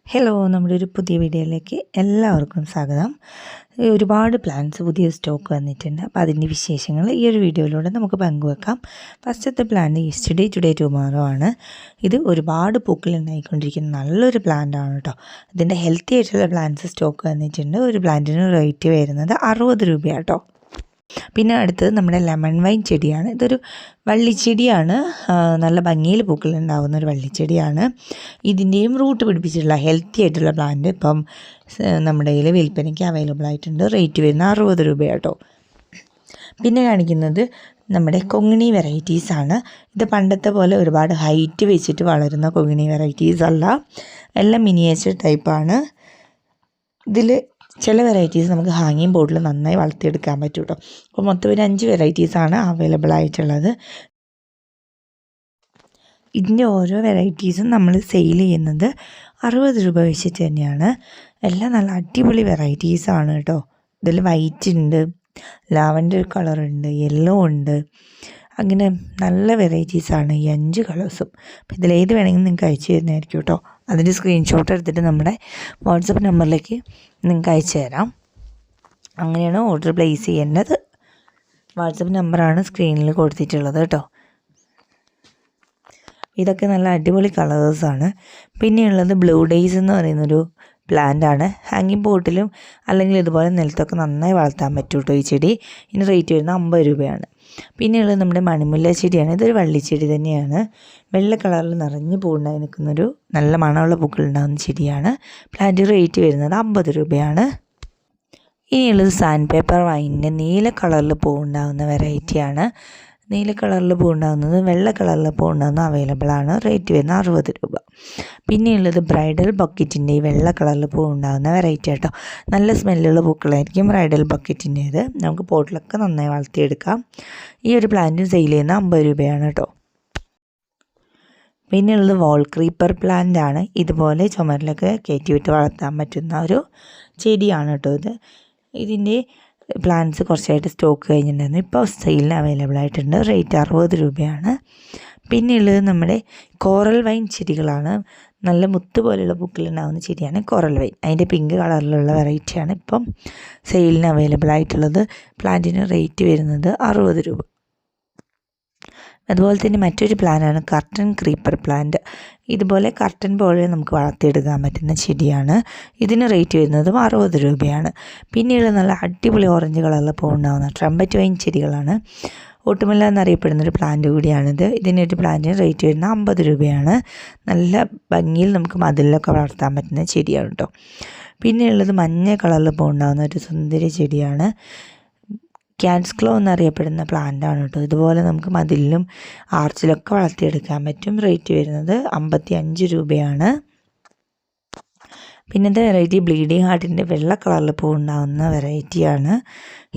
Hello, നമ്മുടെ ഒരു പുതിയ വീഡിയോയിലേക്ക് എല്ലാവർക്കും സ്വാഗതം. ഒരുപാട് പ്ലാന്റ്സ് പുതിയ സ്റ്റോക്ക് വന്നിട്ടുണ്ട്. അപ്പോൾ അതിൻ്റെ വിശേഷങ്ങൾ ഈ ഒരു വീഡിയോയിലൂടെ നമുക്ക് പങ്കുവെക്കാം. ഫസ്റ്റത്തെ പ്ലാന്റ് യെസ്റ്റർഡേ ടുഡേ ടുമോറോ ആണ്. ഇത് ഒരുപാട് പൂക്കൾ ഉണ്ടായിക്കൊണ്ടിരിക്കുന്ന നല്ലൊരു പ്ലാന്റ് ആണ് കേട്ടോ. ഇതിൻ്റെ ഹെൽത്തി ആയിട്ടുള്ള പ്ലാന്റ്സ് സ്റ്റോക്ക് വന്നിട്ടുണ്ട്. ഒരു പ്ലാന്റിന് റേറ്റ് വരുന്നത് 60 രൂപയാണ് കേട്ടോ. പിന്നെ അടുത്തത് നമ്മുടെ ലെമൺ വൈൻ ചെടിയാണ്. ഇതൊരു വള്ളിച്ചെടിയാണ്. നല്ല ഭംഗിയിൽ പൂക്കളുണ്ടാകുന്ന ഒരു വള്ളിച്ചെടിയാണ്. ഇതിൻ്റെയും റൂട്ട് പിടിപ്പിച്ചിട്ടുള്ള ഹെൽത്തി ആയിട്ടുള്ള പ്ലാന്റ് ഇപ്പം നമ്മുടെ കയ്യിൽ വിൽപ്പനയ്ക്ക് അവൈലബിൾ ആയിട്ടുണ്ട്. റേറ്റ് വരുന്ന 60 രൂപയാണ് കേട്ടോ. പിന്നെ കാണിക്കുന്നത് നമ്മുടെ കൊങ്ങിണി വെറൈറ്റീസാണ്. ഇത് പണ്ടത്തെ പോലെ ഒരുപാട് ഹൈറ്റ് വെച്ചിട്ട് വളരുന്ന കൊങ്ങിണി വെറൈറ്റീസ് അല്ല, എല്ലാം മിനിയേച്ചർ ടൈപ്പാണ്. ഇതിൽ ചില വെറൈറ്റീസ് നമുക്ക് ഹാങ്ങിങ് ബോർഡിൽ നന്നായി വളർത്തിയെടുക്കാൻ പറ്റും കേട്ടോ. അപ്പോൾ മൊത്തം ഒരു 5 വെറൈറ്റീസാണ് അവൈലബിൾ ആയിട്ടുള്ളത്. ഇതിൻ്റെ ഓരോ വെറൈറ്റീസും നമ്മൾ സെയിൽ ചെയ്യുന്നത് 60 രൂപ വെച്ചിട്ട് തന്നെയാണ്. എല്ലാം നല്ല അടിപൊളി വെറൈറ്റീസാണ് കേട്ടോ. ഇതിൽ വൈറ്റ് ഉണ്ട്, ലാവൻഡർ കളറുണ്ട്, യെല്ലോ ഉണ്ട്, അങ്ങനെ നല്ല വെറൈറ്റീസാണ് ഈ 5 കളേഴ്സും. അപ്പോൾ ഇതിലേത് വേണമെങ്കിലും നിങ്ങൾക്ക് അയച്ചു തരുന്നതായിരിക്കും കേട്ടോ. അതിൻ്റെ സ്ക്രീൻഷോട്ട് എടുത്തിട്ട് നമ്മുടെ വാട്സപ്പ് നമ്പറിലേക്ക് നിങ്ങൾക്ക് അയച്ചു തരാം. അങ്ങനെയാണ് ഓർഡർ പ്ലേസ് ചെയ്യേണ്ടത്. വാട്സപ്പ് നമ്പറാണ് സ്ക്രീനിൽ കൊടുത്തിട്ടുള്ളത് കേട്ടോ. ഇതൊക്കെ നല്ല അടിപൊളി കളേഴ്സാണ്. പിന്നെയുള്ളത് ബ്ലൂ ഡേയ്സ് എന്ന് പറയുന്നൊരു പ്ലാന്റാണ്. ഹാങ്ങിങ് പോട്ടിലും അല്ലെങ്കിൽ ഇതുപോലെ നിലത്തൊക്കെ നന്നായി വളർത്താൻ പറ്റും കേട്ടോ ഈ ചെടി. ഇതിന് റേറ്റ് വരുന്നത് 50 രൂപയാണ്. പിന്നെയുള്ളത് നമ്മുടെ മണിമുല്ല ചെടിയാണ്. ഇതൊരു വള്ളിച്ചെടി തന്നെയാണ്. വെള്ള കളറിൽ നിറഞ്ഞ് പൂവുണ്ടായി നിൽക്കുന്നൊരു നല്ല മണമുള്ള പൂക്കൾ ഉണ്ടാകുന്ന ചെടിയാണ്. പ്ലാന്റ് റേറ്റ് വരുന്നത് 50 രൂപയാണ്. ഇനിയുള്ളത് സാൻഡ് പേപ്പർ വൈനിൻ്റെ നീല കളറിൽ പൂവുണ്ടാകുന്ന വെറൈറ്റിയാണ്. നീല കളറിൽ പൂവുണ്ടാകുന്നത് വെള്ള കളറിൽ പൂവുണ്ടാകുന്ന അവൈലബിൾ ആണ്. റേറ്റ് വരുന്നത് 60 രൂപ. പിന്നെയുള്ളത് ബ്രൈഡൽ ബക്കറ്റിൻ്റെ ഈ വെള്ള കളറിൽ പൂവുണ്ടാകുന്ന വെറൈറ്റി കേട്ടോ. നല്ല സ്മെല്ലുള്ള പൂക്കളായിരിക്കും ബ്രൈഡൽ ബക്കറ്റിൻ്റേത്. നമുക്ക് പോട്ടിലൊക്കെ നന്നായി വളർത്തിയെടുക്കാം. ഈ ഒരു പ്ലാന്റും സെയിൽ ചെയ്യുന്ന 50 രൂപയാണ് കേട്ടോ. പിന്നെയുള്ളത് വാൾ ക്രീപ്പർ പ്ലാന്റ് ആണ്. ഇതുപോലെ ചുമരിലൊക്കെ കയറ്റിവിട്ട് വളർത്താൻ പറ്റുന്ന ഒരു ചെടിയാണ് കേട്ടോ ഇത്. ഇതിൻ്റെ പ്ലാന്റ്സ് കുറച്ചായിട്ട് സ്റ്റോക്ക് കഴിഞ്ഞിട്ടുണ്ടായിരുന്നു. ഇപ്പോൾ സെയിലിന് അവൈലബിൾ ആയിട്ടുണ്ട്. റേറ്റ് 60 രൂപയാണ്. പിന്നെയുള്ളത് നമ്മുടെ കോറൽ വൈൻ ചെടികളാണ്. നല്ല മുത്ത് പോലെയുള്ള പൂക്കളുണ്ടാകുന്ന ചെടിയാണ് കോറൽ വൈൻ. അതിൻ്റെ പിങ്ക് കളറിലുള്ള വെറൈറ്റിയാണ് ഇപ്പം സെയിലിന് അവൈലബിൾ ആയിട്ടുള്ളത്. പ്ലാന്റിന് റേറ്റ് വരുന്നത് 60 രൂപ. അതുപോലെ തന്നെ മറ്റൊരു പ്ലാന്റാണ് കർട്ടൻ ക്രീപ്പർ പ്ലാന്റ്. ഇതുപോലെ കർട്ടൻ പോലെ നമുക്ക് വളർത്തിയെടുക്കാൻ പറ്റുന്ന ചെടിയാണ്. ഇതിന് റേറ്റ് വരുന്നതും 60 രൂപയാണ്. പിന്നെയുള്ള നല്ല അടിപൊളി ഓറഞ്ച് കളറിൽ പൂവുണ്ടാകുന്ന ട്രംപറ്റ് വൈൻ ചെടികളാണ്. ഒട്ടുമല്ല എന്നറിയപ്പെടുന്നൊരു പ്ലാന്റ് കൂടിയാണിത്. ഇതിനൊരു പ്ലാന്റിന് റേറ്റ് വരുന്നത് 50 രൂപയാണ്. നല്ല ഭംഗിയിൽ നമുക്ക് മതിലിലൊക്കെ വളർത്താൻ പറ്റുന്ന ചെടിയാണ് കേട്ടോ. പിന്നെയുള്ളത് മഞ്ഞ കളറിൽ പൂവുണ്ടാകുന്ന ഒരു സുന്ദരി ചെടിയാണ്. ക്യാറ്റ്സ് ക്ലോ എന്നറിയപ്പെടുന്ന പ്ലാന്റാണ് കേട്ടോ. ഇതുപോലെ നമുക്ക് മതിലിലും ആർച്ചിലൊക്കെ വളർത്തിയെടുക്കാൻ പറ്റും. റേറ്റ് വരുന്നത് 55 രൂപയാണ്. പിന്നത്തെ വെറൈറ്റി ബ്ലീഡിങ് ഹാർട്ടിൻ്റെ വെള്ള കളറിൽ പൂവുണ്ടാകുന്ന വെറൈറ്റിയാണ്.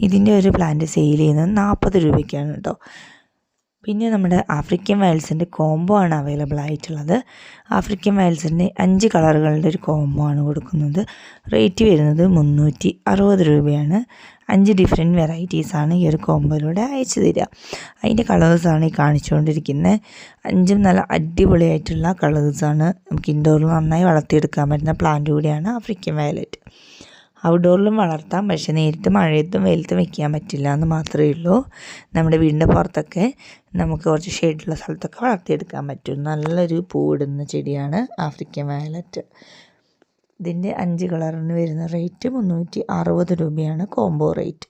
ഇതിൻ്റെ ഒരു പ്ലാന്റ് സെയിൽ ചെയ്യുന്നത് 40 രൂപയ്ക്കാണ് കേട്ടോ. പിന്നെ നമ്മുടെ ആഫ്രിക്കൻ വയൽസിൻ്റെ കോംബോ ആണ് അവൈലബിൾ ആയിട്ടുള്ളത്. ആഫ്രിക്കൻ വയൽസിൻ്റെ 5 കളറുകളുടെ ഒരു കോംബോ ആണ് കൊടുക്കുന്നത്. റേറ്റ് വരുന്നത് 360 രൂപയാണ്. 5 ഡിഫറെൻറ്റ് വെറൈറ്റീസാണ് ഈ ഒരു കോംബോയിലൂടെ അയച്ചു തരിക. അതിൻ്റെ കളേഴ്സാണ് ഈ കാണിച്ചുകൊണ്ടിരിക്കുന്നത്. 5ഉം നല്ല അടിപൊളിയായിട്ടുള്ള കളേഴ്സാണ്. നമുക്ക് ഇൻഡോറിൽ നന്നായി വളർത്തിയെടുക്കാൻ പറ്റുന്ന പ്ലാന്റ് കൂടിയാണ് ആഫ്രിക്കൻ വയലറ്റ്. ഔട്ട്ഡോറിലും വളർത്താം, പക്ഷേ നേരിട്ട് മഴയത്തും വെയിലത്തും വയ്ക്കാൻ പറ്റില്ല എന്ന് മാത്രമേ ഉള്ളൂ. നമ്മുടെ വീടിൻ്റെ പുറത്തൊക്കെ നമുക്ക് കുറച്ച് ഷെയ്ഡുള്ള സ്ഥലത്തൊക്കെ വളർത്തിയെടുക്കാൻ പറ്റും. നല്ലൊരു പൂവിടുന്ന ചെടിയാണ് ആഫ്രിക്കൻ വയലറ്റ്. ഇതിൻ്റെ 5 കളറിന് വരുന്ന റേറ്റ് 360 രൂപയാണ് കോംബോ റേറ്റ്.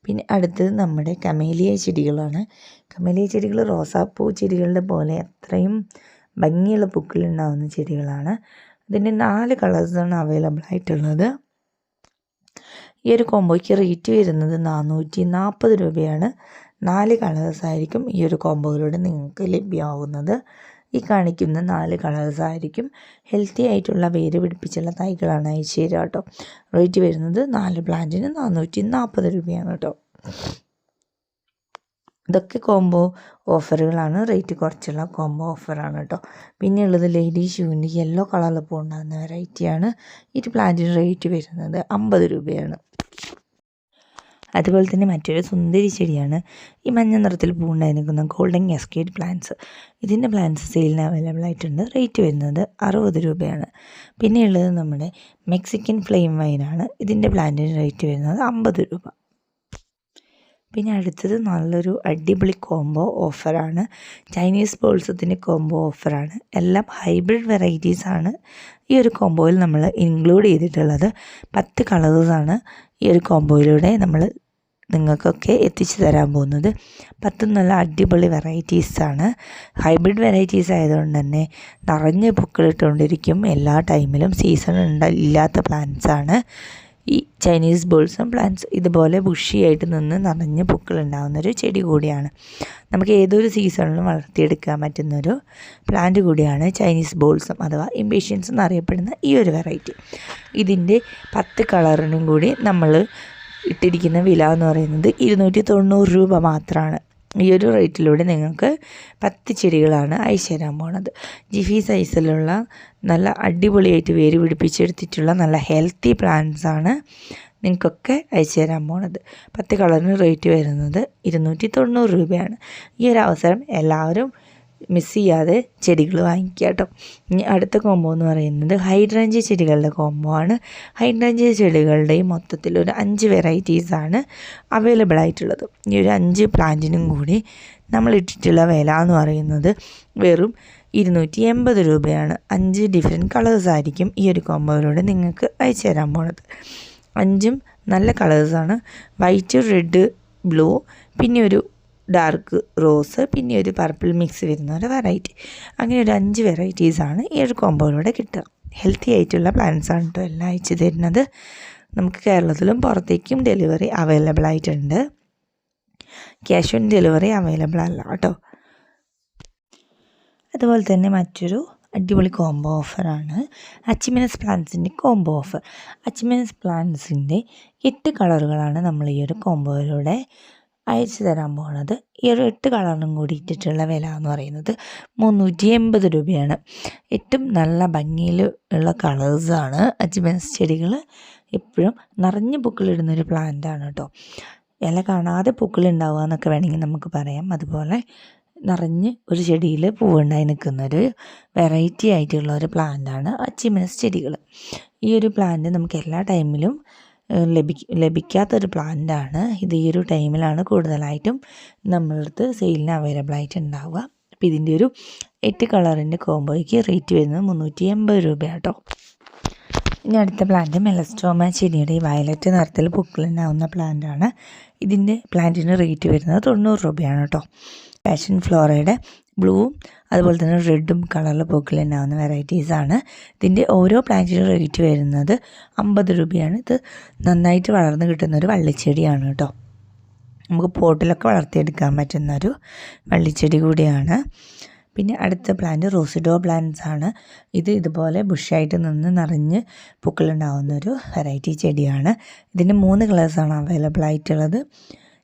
പിന്നെ അടുത്തത് നമ്മുടെ കമേലിയ ചെടികളാണ്. കമേലിയ ചെടികൾ റോസാപ്പൂ ചെടികളുടെ പോലെ അത്രയും ഭംഗിയുള്ള പൂക്കളുണ്ടാകുന്ന ചെടികളാണ്. ഇതിൻ്റെ 4 കളേഴ്സാണ് അവൈലബിൾ ആയിട്ടുള്ളത്. ഈ ഒരു കോംബോയ്ക്ക് റേറ്റ് വരുന്നത് 440 രൂപയാണ്. 4 കളേഴ്സായിരിക്കും ഈ ഒരു കോംബോയിലൂടെ നിങ്ങൾക്ക് ലഭ്യമാകുന്നത്. ഈ കാണിക്കുന്ന 4 കളേഴ്സായിരിക്കും. ഹെൽത്തി ആയിട്ടുള്ള വേര് പിടിപ്പിച്ചുള്ള തൈകളാണ് അയച്ചു തരിക കേട്ടോ. റേറ്റ് വരുന്നത് 4 പ്ലാന്റിന് 440 രൂപയാണ് കേട്ടോ. ഇതൊക്കെ കോംബോ ഓഫറുകളാണ്. റേറ്റ് കുറച്ചുള്ള കോംബോ ഓഫറാണ് കേട്ടോ. പിന്നെയുള്ളത് ലേഡി ഷൂവിൻ്റെ യെല്ലോ കളറിൽ പൂവുണ്ടാകുന്ന വെറൈറ്റിയാണ്. ഈ പ്ലാന്റിന് റേറ്റ് വരുന്നത് 50 രൂപയാണ്. അതുപോലെ തന്നെ മറ്റൊരു സുന്ദരി ചെടിയാണ് ഈ മഞ്ഞ നിറത്തിൽ പൂണ്ടായി നിൽക്കുന്ന ഗോൾഡൻ കാസ്കേഡ് പ്ലാന്റ്സ്. ഇതിൻ്റെ പ്ലാന്റ്സ് സെയിലിന് അവൈലബിൾ ആയിട്ടുണ്ട്. റേറ്റ് വരുന്നത് 60 രൂപയാണ്. പിന്നെയുള്ളത് നമ്മുടെ മെക്സിക്കൻ ഫ്ലെയിം വൈനാണ്. ഇതിൻ്റെ പ്ലാന്റിന് റേറ്റ് വരുന്നത് 50 രൂപ. പിന്നെ അടുത്തത് നല്ലൊരു അടിപൊളി കോംബോ ഓഫറാണ്. ചൈനീസ് ബോൾസത്തിൻ്റെ കോംബോ ഓഫറാണ്. എല്ലാം ഹൈബ്രിഡ് വെറൈറ്റീസാണ് ഈ ഒരു കോംബോയിൽ നമ്മൾ ഇൻക്ലൂഡ് ചെയ്തിട്ടുള്ളത്. 10 കളേഴ്സാണ് ഈ ഒരു കോംബോയിലൂടെ നമ്മൾ നിങ്ങൾക്കൊക്കെ എത്തിച്ചു തരാൻ പോകുന്നത്. 10 നല്ല അടിപൊളി വെറൈറ്റീസാണ്. ഹൈബ്രിഡ് വെറൈറ്റീസ് ആയതുകൊണ്ട് തന്നെ നിറഞ്ഞ് പൂക്കളിട്ടുകൊണ്ടിരിക്കും എല്ലാ ടൈമിലും. സീസൺ ഇല്ലാത്ത പ്ലാന്റ്സാണ് ഈ ചൈനീസ് ബോൾസം പ്ലാന്റ്സ്. ഇതുപോലെ ബുഷിയായിട്ട് നിന്ന് നിറഞ്ഞ് പൂക്കളുണ്ടാകുന്നൊരു ചെടി കൂടിയാണ്. നമുക്ക് ഏതൊരു സീസണിലും വളർത്തിയെടുക്കാൻ പറ്റുന്നൊരു പ്ലാന്റ് കൂടിയാണ് ചൈനീസ് ബോൾസം അഥവാ ഇംപേഷ്യൻസ് എന്നറിയപ്പെടുന്ന ഈ ഒരു വെറൈറ്റി. ഇതിൻ്റെ 10 കളറിനും കൂടി നമ്മൾ ഇട്ടിരിക്കുന്ന വില എന്ന് പറയുന്നത് 290 രൂപ മാത്രമാണ്. ഈ ഒരു റേറ്റിലൂടെ നിങ്ങൾക്ക് 10 ചെടികളാണ് അയച്ചു തരാൻ പോണത്. ജിഫി സൈസിലുള്ള നല്ല അടിപൊളിയായിട്ട് വേര് പിടിപ്പിച്ചെടുത്തിട്ടുള്ള നല്ല ഹെൽത്തി പ്ലാന്റ്സാണ് നിങ്ങൾക്കൊക്കെ അയച്ചു തരാൻ പോണത്. 10 കളറിന് റേറ്റ് വരുന്നത് 290 രൂപയാണ്. ഈ ഒരു അവസരം എല്ലാവരും മിസ് ചെയ്യാതെ ചെടികൾ വാങ്ങിക്കുക കേട്ടോ. ഇനി അടുത്ത കോംബോ എന്ന് പറയുന്നത് ഹൈഡ്രേഞ്ച് ചെടികളുടെ കോംബോ ആണ്. ഹൈഡ്രേഞ്ച് ചെടികളുടെയും മൊത്തത്തിൽ ഒരു 5 വെറൈറ്റീസാണ് അവൈലബിൾ ആയിട്ടുള്ളത്. ഈ ഒരു 5 പ്ലാന്റിനും കൂടി നമ്മൾ ഇട്ടിട്ടുള്ള വില എന്ന് പറയുന്നത് വെറും 280 രൂപയാണ്. 5 ഡിഫറെൻറ്റ് കളേഴ്സായിരിക്കും ഈ ഒരു കോംബോയിലൂടെ നിങ്ങൾക്ക് അയച്ചു തരാൻ പോണത്. 5ഉം നല്ല കളേഴ്സാണ്. വൈറ്റ്, റെഡ്, ബ്ലൂ, പിന്നെ ഒരു ഡാർക്ക് റോസ്, പിന്നെ ഒരു പർപ്പിൾ മിക്സ് വരുന്ന ഒരു വെറൈറ്റി. അങ്ങനെ ഒരു 5 വെറൈറ്റീസാണ് ഈ ഒരു കോംബോയിലൂടെ കിട്ടുക. ഹെൽത്തി ആയിട്ടുള്ള പ്ലാന്റ്സാണ് കേട്ടോ എല്ലാം അയച്ചു തരുന്നത്. നമുക്ക് കേരളത്തിലും പുറത്തേക്കും ഡെലിവറി അവൈലബിൾ ആയിട്ടുണ്ട്. ക്യാഷ് ഓൺ ഡെലിവറി അവൈലബിൾ അല്ല കേട്ടോ. അതുപോലെ തന്നെ മറ്റൊരു അടിപൊളി കോംബോ ഓഫറാണ് അച്ചിമെനസ് പ്ലാന്റ്സിൻ്റെ കോംബോ ഓഫർ. അച്ചിമെനസ് പ്ലാന്റ്സിൻ്റെ 8 കളറുകളാണ് നമ്മൾ ഈ ഒരു കോംബോയിലൂടെ അയച്ചു തരാൻ പോകുന്നത്. ഈ ഒരു 8 കളറിനും കൂടി ഇട്ടിട്ടുള്ള വില എന്ന് പറയുന്നത് 380 രൂപയാണ്. ഏറ്റവും നല്ല ഭംഗിയിൽ ഉള്ള കളേഴ്സാണ്. അച്ചിമെനസ് ചെടികൾ എപ്പോഴും നിറഞ്ഞ് പൂക്കളിടുന്നൊരു പ്ലാന്റാണ് കേട്ടോ. ഇല കാണാതെ പൂക്കളുണ്ടാവുക എന്നൊക്കെ വേണമെങ്കിൽ നമുക്ക് പറയാം. അതുപോലെ നിറഞ്ഞ് ഒരു ചെടിയിൽ പൂവുണ്ടായി നിൽക്കുന്നൊരു വെറൈറ്റി ആയിട്ടുള്ള ഒരു പ്ലാന്റാണ് അച്ചിമെനസ് ചെടികൾ. ഈ ഒരു പ്ലാന്റ് നമുക്ക് എല്ലാ ടൈമിലും ലഭിക്കാത്തൊരു പ്ലാന്റാണ്. ഇത് ഈ ഒരു ടൈമിലാണ് കൂടുതലായിട്ടും നമ്മളടുത്ത് സെയിലിന് അവൈലബിൾ ആയിട്ടുണ്ടാവുക. അപ്പോൾ ഇതിൻ്റെ ഒരു 8 കളറിൻ്റെ കോംബോയ്ക്ക് റേറ്റ് വരുന്നത് 380 രൂപ കേട്ടോ. ഇനി അടുത്ത പ്ലാന്റ് മെലസ്റ്റോമ ചെടിയുടെ വയലറ്റ് നിറത്തിൽ പൂക്കളുണ്ടാവുന്ന പ്ലാന്റാണ്. ഇതിൻ്റെ പ്ലാന്റിന് റേറ്റ് വരുന്നത് 90 രൂപയാണ് കേട്ടോ. പാഷൻ ഫ്ലോറയുടെ ബ്ലൂവും അതുപോലെ തന്നെ റെഡും കളറിൽ പൂക്കളുണ്ടാവുന്ന വെറൈറ്റീസാണ്. ഇതിൻ്റെ ഓരോ പ്ലാന്റിനും റേറ്റ് വരുന്നത് 50 രൂപയാണ്. ഇത് നന്നായിട്ട് വളർന്ന് കിട്ടുന്നൊരു വള്ളിച്ചെടിയാണ് കേട്ടോ. നമുക്ക് പോട്ടിലൊക്കെ വളർത്തിയെടുക്കാൻ പറ്റുന്നൊരു വള്ളിച്ചെടി കൂടിയാണ്. പിന്നെ അടുത്ത പ്ലാന്റ് റോസിഡോ പ്ലാന്റ്സ് ആണ്. ഇത് ഇതുപോലെ ബുഷായിട്ട് നിന്ന് നിറഞ്ഞ് പൂക്കളുണ്ടാവുന്നൊരു വെറൈറ്റി ചെടിയാണ്. ഇതിൻ്റെ 3 കളേഴ്സാണ് അവൈലബിൾ ആയിട്ടുള്ളത്.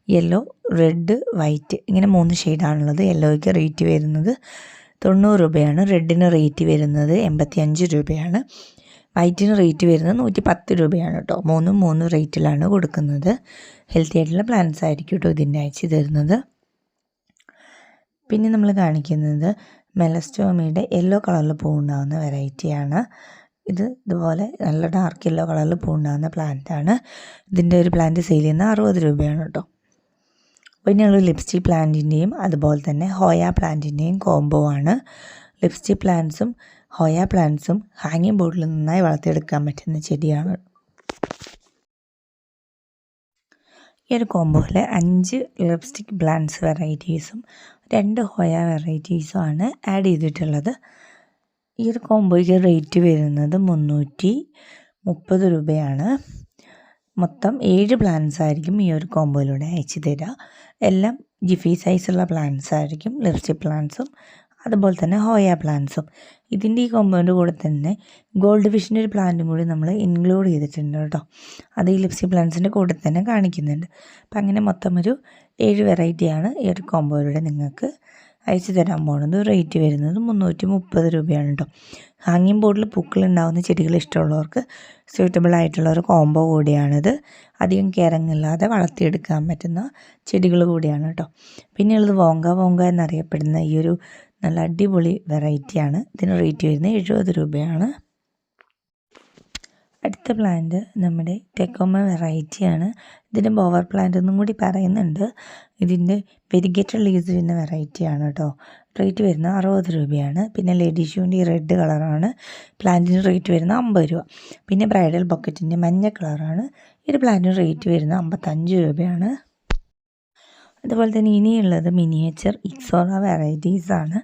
യെല്ലോ, റെഡ്, വൈറ്റ്, ഇങ്ങനെ 3 ഷെയ്ഡാണുള്ളത്. യെല്ലോയ്ക്ക് റേറ്റ് വരുന്നത് 90 രൂപയാണ്. റെഡിന് റേറ്റ് വരുന്നത് 85 രൂപയാണ്. വൈറ്റിന് റേറ്റ് വരുന്നത് 110 രൂപയാണ് കേട്ടോ. 3 റേറ്റിലാണ് കൊടുക്കുന്നത്. ഹെൽത്തി ആയിട്ടുള്ള പ്ലാന്റ്സ് ആയിരിക്കും കേട്ടോ ഇതിൻ്റെ അയച്ചു തരുന്നത്. പിന്നെ നമ്മൾ കാണിക്കുന്നത് മെലസ്റ്റോമയുടെ യെല്ലോ കളറിൽ പൂവുണ്ടാകുന്ന വെറൈറ്റിയാണ്. ഇതുപോലെ നല്ല ഡാർക്ക് യെല്ലോ കളറിൽ പൂവുണ്ടാകുന്ന പ്ലാന്റാണ്. ഇതിൻ്റെ ഒരു പ്ലാന്റ് സെയിൽ ചെയ്യുന്നത് 60 രൂപയാണ് കേട്ടോ. പിന്നെയുള്ള ലിപ്സ്റ്റിക് പ്ലാന്റിൻ്റെയും അതുപോലെ തന്നെ ഹോയ പ്ലാന്റിൻ്റെയും കോംബോ ആണ്. ലിപ്സ്റ്റിക് പ്ലാന്റ്സും ഹോയ പ്ലാന്റ്സും ഹാങ്ങിങ് ബോർഡിൽ നന്നായി വളർത്തിയെടുക്കാൻ പറ്റുന്ന ചെടിയാണ്. ഈ ഒരു കോംബോയിൽ 5 ലിപ്സ്റ്റിക് പ്ലാന്റ്സ് വെറൈറ്റീസും 2 ഹോയ വെറൈറ്റീസുമാണ് ആഡ് ചെയ്തിട്ടുള്ളത്. ഈ ഒരു കോംബോയ്ക്ക് റേറ്റ് വരുന്നത് 330 രൂപയാണ്. മൊത്തം 7 പ്ലാന്റ്സ് ആയിരിക്കും ഈ ഒരു കോംബോയിലൂടെ അയച്ചു തരിക. എല്ലാം ജിഫി സൈസുള്ള പ്ലാന്റ്സ് ആയിരിക്കും. ലിപ്സ്റ്റിക് പ്ലാന്റ്സും അതുപോലെ തന്നെ ഹോയ പ്ലാന്റ്സും. ഇതിൻ്റെ ഈ കോംബോൻ്റെ കൂടെ തന്നെ ഗോൾഡ് ഫിഷിൻ്റെ ഒരു പ്ലാന്റും കൂടി നമ്മൾ ഇൻക്ലൂഡ് ചെയ്തിട്ടുണ്ട് കേട്ടോ. അത് ഈ ലിപ്സ്റ്റിക് പ്ലാന്റ്സിൻ്റെ കൂടെ തന്നെ കാണിക്കുന്നുണ്ട്. അപ്പം അങ്ങനെ മൊത്തം ഒരു 7 വെറൈറ്റിയാണ് ഈ ഒരു കോംബോയിലൂടെ നിങ്ങൾക്ക് അയച്ചു തരാൻ പോകുന്നത്. റേറ്റ് വരുന്നത് 330 രൂപയാണ് കേട്ടോ. ഹാങ്ങിങ് ബോർഡിൽ പൂക്കളുണ്ടാകുന്ന ചെടികൾ ഇഷ്ടമുള്ളവർക്ക് സ്യൂട്ടബിൾ ആയിട്ടുള്ള ഒരു കോംബോ കൂടിയാണിത്. അധികം കെയറിങ്ങില്ലാതെ വളർത്തിയെടുക്കാൻ പറ്റുന്ന ചെടികൾ കൂടിയാണ് കേട്ടോ. പിന്നെയുള്ളത് വോങ്ക എന്നറിയപ്പെടുന്ന ഈ ഒരു നല്ല അടിപൊളി വെറൈറ്റിയാണ്. ഇതിന് റേറ്റ് വരുന്നത് 70 രൂപയാണ്. അടുത്ത പ്ലാന്റ് നമ്മുടെ ടെക്കോമ വെറൈറ്റിയാണ്. ഇതിൻ്റെ ബോവർ പ്ലാന്റ് എന്നും കൂടി പറയുന്നുണ്ട്. ഇതിൻ്റെ വെരിഗേറ്റഡ് ലീവ്സ് വരുന്ന വെറൈറ്റിയാണ് കേട്ടോ. റേറ്റ് വരുന്നത് 60 രൂപയാണ്. പിന്നെ ലേഡി ഷൂവിൻ്റെ ഈ റെഡ് കളറാണ്. പ്ലാന്റിന് റേറ്റ് വരുന്നത് 50 രൂപ. പിന്നെ ബ്രൈഡൽ ബൊക്കറ്റിൻ്റെ മഞ്ഞ കളറാണ്. ഈ ഒരു പ്ലാന്റിന് റേറ്റ് വരുന്നത് 55 രൂപയാണ്. അതുപോലെ തന്നെ ഇനിയുള്ളത് മിനിയേച്ചർ ഇക്സോറ വെറൈറ്റീസാണ്.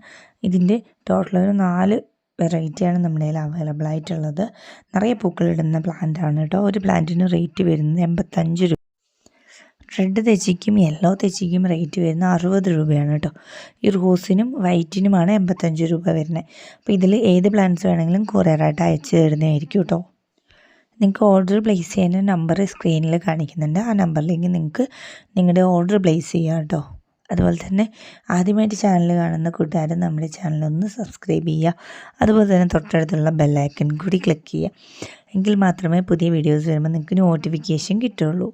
ഇതിൻ്റെ ടോട്ടൽ ഒരു 4 വെറൈറ്റിയാണ് നമ്മുടെ കയ്യിൽ അവൈലബിൾ ആയിട്ടുള്ളത്. നിറയെ പൂക്കളിടുന്ന പ്ലാന്റാണ് കേട്ടോ. ഒരു പ്ലാന്റിന് റേറ്റ് വരുന്നത് 85 രൂപ. റെഡ് തെച്ചിക്കും യെല്ലോ തെച്ചിക്കും റേറ്റ് വരുന്നത് 60 രൂപയാണ് കേട്ടോ. ഈ റോസിനും വൈറ്റിനുമാണ് 85 രൂപ വരുന്നത്. അപ്പോൾ ഇതിൽ ഏത് പ്ലാന്റ്സ് വേണമെങ്കിലും കൊറിയറായിട്ട് അയച്ചു തരുന്നതായിരിക്കും കേട്ടോ. നിങ്ങൾക്ക് ഓർഡർ പ്ലേസ് ചെയ്യുന്ന നമ്പർ സ്ക്രീനിൽ കാണിക്കുന്നുണ്ട്. ആ നമ്പറിലേക്ക് നിങ്ങൾക്ക് നിങ്ങളുടെ ഓർഡർ പ്ലേസ് ചെയ്യാം കേട്ടോ. അതുപോലെ തന്നെ ആദ്യമായിട്ട് ചാനൽ കാണുന്ന കൂട്ടുകാർ നമ്മുടെ ചാനലൊന്ന് സബ്സ്ക്രൈബ് ചെയ്യുക. അതുപോലെ തന്നെ തൊട്ടടുത്തുള്ള ബെല്ലൈക്കൺ കൂടി ക്ലിക്ക് ചെയ്യുക. എങ്കിൽ മാത്രമേ പുതിയ വീഡിയോസ് വരുമ്പോൾ നിങ്ങൾക്ക് നോട്ടിഫിക്കേഷൻ കിട്ടുള്ളൂ.